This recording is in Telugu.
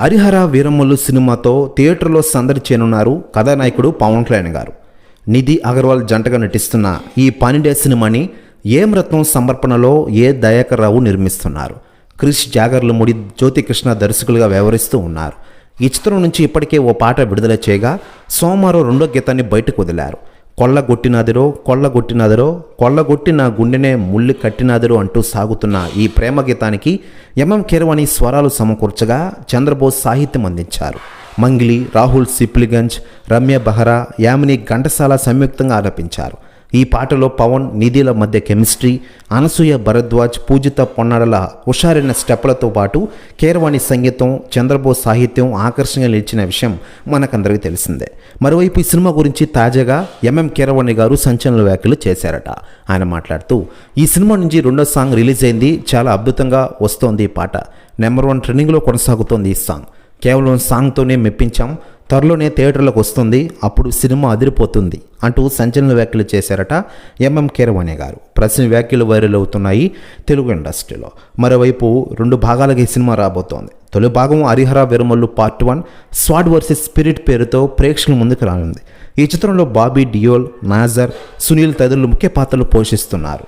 హరిహర వీరమ్మలు సినిమాతో థియేటర్లో సందడి చేయనున్నారు కథానాయకుడు పవన్ కళ్యాణ్ గారు. నిధి అగర్వాల్ జంటగా నటిస్తున్న ఈ 12 సినిమాని ఏం రత్నం సమర్పణలో ఏ దయాకర్ రావు నిర్మిస్తున్నారు. క్రిష్ జాగర్లమూడి జ్యోతికృష్ణ దర్శకులుగా వ్యవహరిస్తూ ఉన్నారు. ఈ చిత్రం నుంచి ఇప్పటికే ఓ పాట విడుదల చేయగా సోమవారం రెండో గీతాన్ని బయటకు వదిలారు. కొల్లగొట్టినాదిరో కొల్లగొట్టినాదిరో కొల్లగొట్టి నా గుండెనే ముళ్ళు కట్టినాదిరో అంటూ సాగుతున్న ఈ ప్రేమ గీతానికి ఎంఎం కీరవాణి స్వరాలు సమకూర్చగా చంద్రబోస్ సాహిత్యం అందించారు. మంగిలి, రాహుల్ సిప్లిగంజ్, రమ్య బహరా, యామిని ఘంటసాల సంయుక్తంగా ఆలపించారు. ఈ పాటలో పవన్, నిధిల మధ్య కెమిస్ట్రీ, అనసూయ భరద్వాజ్, పూజిత పొన్నాడల హుషారైన స్టెప్పులతో పాటు కీరవాణి సంగీతం, చంద్రబోస్ సాహిత్యం ఆకర్షణగా నిలిచిన విషయం మనకందరికీ తెలిసిందే. మరోవైపు ఈ సినిమా గురించి తాజాగా ఎంఎం కీరవాణి గారు సంచలన వ్యాఖ్యలు చేశారట. ఆయన మాట్లాడుతూ, ఈ సినిమా నుంచి రెండో సాంగ్ రిలీజ్ అయింది, చాలా అద్భుతంగా వస్తోంది. ఈ పాట నెంబర్ 1 ట్రెండింగ్లో కొనసాగుతోంది. ఈ సాంగ్ కేవలం సాంగ్తోనే మెప్పించాం, త్వరలోనే థియేటర్లకు వస్తుంది, అప్పుడు సినిమా అదిరిపోతుంది అంటూ సంచలన వ్యాఖ్యలు చేశారట ఎంఎం కీరవాణి గారు. ప్రస్తుత వ్యాఖ్యలు వైరల్ అవుతున్నాయి తెలుగు ఇండస్ట్రీలో. మరోవైపు 2 భాగాలుగా ఈ సినిమా రాబోతోంది. తొలి భాగం Harihara Veeramallu part 1 స్వాడ్ versus spirit పేరుతో ప్రేక్షకుల ముందుకు రానుంది. ఈ చిత్రంలో బాబీ డియోల్, నాజర్, సునీల్ తదితరులు ముఖ్య పాత్రలు పోషిస్తున్నారు.